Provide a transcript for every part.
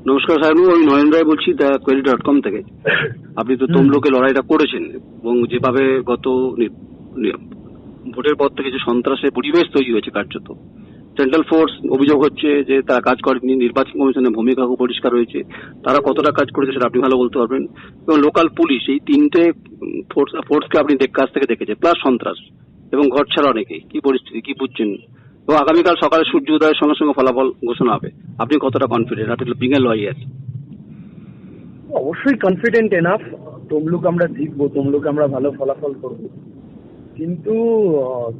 নমস্কার সাহেব, আমি নয়ন রায় বলছি দ্য কোয়েরি.কম থেকে। আপনি তো তমলুকে লড়াইটা করেছেন এবং যেভাবে গত ভোটের পর থেকে যে সন্ত্রাসের পরিবেশ তৈরি হয়েছে কার্যত, সেন্ট্রাল ফোর্স অভিযোগ হচ্ছে যে তারা কাজ করেনি, নির্বাচন কমিশনের ভূমিকা খুব পরিষ্কার হয়েছে, তারা কতটা কাজ করেছে সেটা আপনি ভালো বলতে পারবেন। এবং লোকাল পুলিশ, এই তিনটে ফোর্সকে আপনি কাছ থেকে দেখেছে, প্লাস সন্ত্রাস এবং ঘর ছাড়া অনেকেই। কি পরিস্থিতি, কি বুঝছেন? এবং আগামীকাল সকালে সূর্য উদয়ের সঙ্গে সঙ্গে ফলাফল ঘোষণা হবে, আপনি কতটা কনফিডেন্ট আপনি বিং এ লয়ার? অবশ্যই কনফিডেন্ট এনাফ। তমলুক আমরা জিতবো, তমলুক আমরা ভালো ফলাফল করব, কিন্তু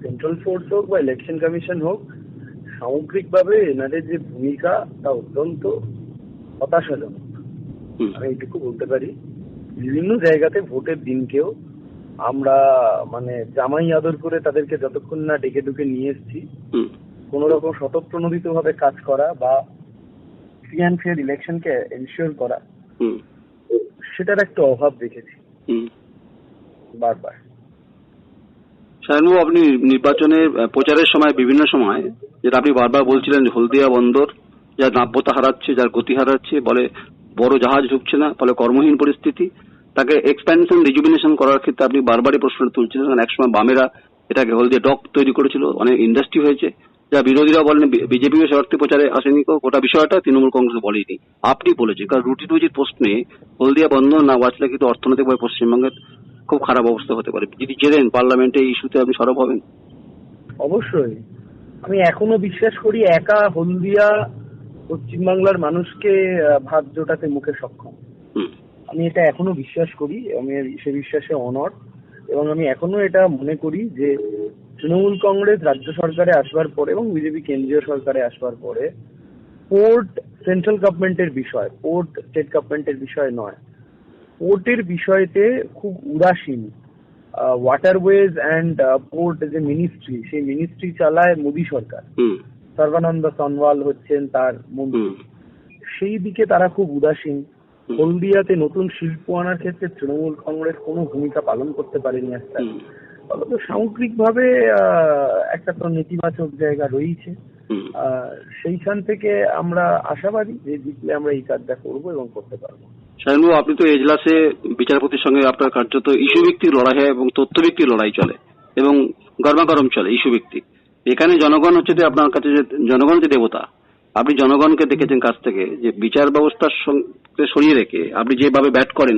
সেন্ট্রাল ফোর্স হোক বা ইলেকশন কমিশন হোক, সামগ্রিকভাবে এনাদের যে ভূমিকা তা অত্যন্ত হতাশাজনক। আমি এইটুকু বলতে পারি, বিভিন্ন জায়গাতে ভোটের দিনকেও আমরা জামাই আদর করে তাদেরকে যতক্ষণ না ডেকে ডুকে নিয়ে এসেছি, কোন রকম স্বতঃপ্রণোদিত ভাবে কাজ করা বা ফ্রি অ্যান্ড ফেয়ার ইলেকশনকে এনশিওর করা, সেটার একটা অভাব দেখেছি বারবার। শায়নবাবু, আপনি নির্বাচনের প্রচারের সময় বিভিন্ন সময় যেটা আপনি বারবার বলছিলেন, হলদিয়া বন্দর যার নাব্যতা হারাচ্ছে, যার গতি হারাচ্ছে, বলে বড় জাহাজ ঢুকছে না, ফলে কর্মহীন পরিস্থিতি, তাকে এক্সপ্যানশন রিজুভিনেশন করার ক্ষেত্রে আপনি বারবারই প্রশ্ন তুলছিলেন। কারণ একসময় বামেরা এটাকে হলদিয়া ডক তৈরি করেছিল, অনেক ইন্ডাস্ট্রি হয়েছে, যা বিরোধীরা বলেন বিজেপি শর্তে প্রচারে আসেনি, গোটা বিষয়টা তৃণমূল কংগ্রেস বলেনি, আপনি বলেছেন। কারণ রুটি রুজির প্রশ্নে হলদিয়া বন্দর না বাঁচলে কিন্তু অর্থনৈতিকভাবে পশ্চিমবঙ্গের খুব খারাপ অবস্থা হতে পারে। যদি জেনেন পার্লামেন্টে এই ইস্যুতে আপনি সরব হবেন? অবশ্যই। আমি এখনো বিশ্বাস করি একা হলদিয়া পশ্চিমবাংলার মানুষকে ভাত জোটাতে মুখে সক্ষম। আমি এটা এখনো বিশ্বাস করি, আমি সে বিশ্বাসে অনড়, এবং আমি এখনো এটা মনে করি যে তৃণমূল কংগ্রেস রাজ্য সরকারে আসবার পরে এবং বিজেপি কেন্দ্রীয় সরকারে আসবার পরে পোর্ট সেন্ট্রাল গভর্নমেন্টের বিষয়, পোর্ট স্টেট গভর্নমেন্টের বিষয় নয়, পোর্টের বিষয়তে খুব উদাসীন। ওয়াটারওয়েজ অ্যান্ড পোর্ট যে মিনিস্ট্রি, সেই মিনিস্ট্রি চালায় মোদী সরকার, সর্বানন্দ সোনোয়াল হচ্ছেন তার মন্ত্রী, সেই দিকে তারা খুব উদাসীন। হলদিয়াতে নতুন শিল্প আনার ক্ষেত্রে তৃণমূল কংগ্রেস কোনো ভূমিকা পালন করতে পারেনি। একটা ফলত সামগ্রিকভাবে একটা তো নেতিবাচক জায়গা রয়েছে। সেইখান থেকে আমরা আশাবাদী যে জিতলে আমরা এই কাজটা করবো এবং করতে পারবো। শায়নবাবু, আপনি তো এজলাসে বিচারপতির সঙ্গে আপনার কার্যত ইস্যু ভিত্তিক লড়াই হয় এবং তথ্য ভিত্তিক লড়াই চলে এবং গরমাগরম চলে ইস্যু ভিত্তিক। এখানে জনগণ হচ্ছে যে আপনার কাছে যে জনগণ যে দেবতা, আপনি জনগণকে দেখেছেন কাছ থেকে যে বিচার ব্যবস্থার সঙ্গে সরিয়ে রেখে আপনি যেভাবে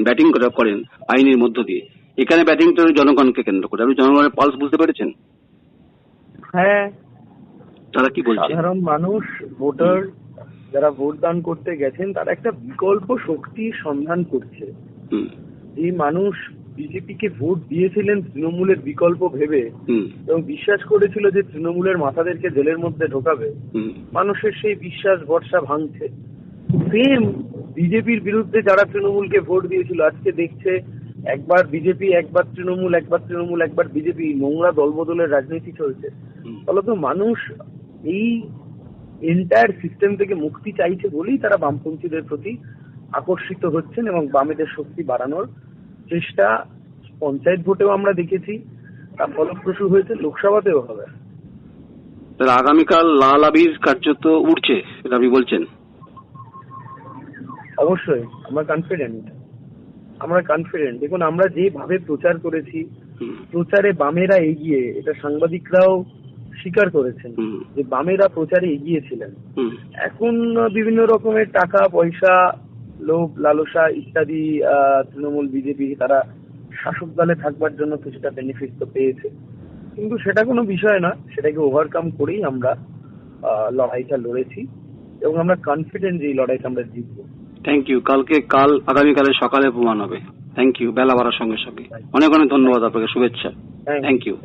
ব্যাটিং করেন আইনের মধ্য দিয়ে, এখানে ব্যাটিংটা জনগণকে কেন্দ্র করে। আপনি জনগণের পালস বুঝতে পেরেছেন? হ্যাঁ, তারা কি বলছে? সাধারণ মানুষ, ভোটার যারা ভোট দান করতে গেছেন, তারা একটা বিকল্প শক্তির সন্ধান করছে। এই মানুষ বিজেপিকে ভোট দিয়েছিলেন তৃণমূলের বিকল্প ভেবে এবং বিশ্বাস করেছিল যে তৃণমূলের মাথাদেরকে জেলের মধ্যে ঢোকাবে। মানুষের সেই বিশ্বাস ভরসা ভাঙছে। সেম বিজেপির বিরুদ্ধে যারা তৃণমূলকে ভোট দিয়েছিল, আজকে দেখছে একবার বিজেপি, একবার তৃণমূল, একবার তৃণমূল, একবার বিজেপি, নোংরা দলবদলের রাজনীতি চলছে। ফলত মানুষ এই এন্টায়ার সিস্টেম থেকে মুক্তি চাইছে বলেই তারা বামপন্থীদের প্রতি আকর্ষিত হচ্ছেন এবং বামেদের শক্তি বাড়ানোর চেষ্টা পঞ্চায়েত ভোটেও আমরা দেখেছি, তা ফলপ্রসূ হয়েছে, লোকসভাতেও হবে। আগামীকাল লাল আবির কার্যত উঠছে, এটা আপনি বলছেন? অবশ্যই আমরা কনফিডেন্ট। দেখুন, আমরা যেভাবে প্রচার করেছি, প্রচারে বামেরা এগিয়ে, এটা সাংবাদিকরাও স্বীকার করেছেন যে বামেরা প্রচারে এগিয়েছিলেন। এখন বিভিন্ন রকমের টাকা পয়সা, লোভ লালসা ইত্যাদি তৃণমূল বিজেপি তারা শাসক দলে থাকবার জন্য কিছুটা বেনিফিট তো পেয়েছে, কিন্তু সেটা কোনো বিষয় না। সেটাকে ওভারকাম করেই আমরা লড়াইটা লড়েছি এবং আমরা কনফিডেন্ট যে এই লড়াইটা আমরা জিতবো। Thank you. আগামীকালের সকালে প্রমাণ হবে। Thank you. বেলা বাড়ার সঙ্গে সঙ্গে অনেক অনেক ধন্যবাদ আপনাকে, শুভেচ্ছা। Thank you.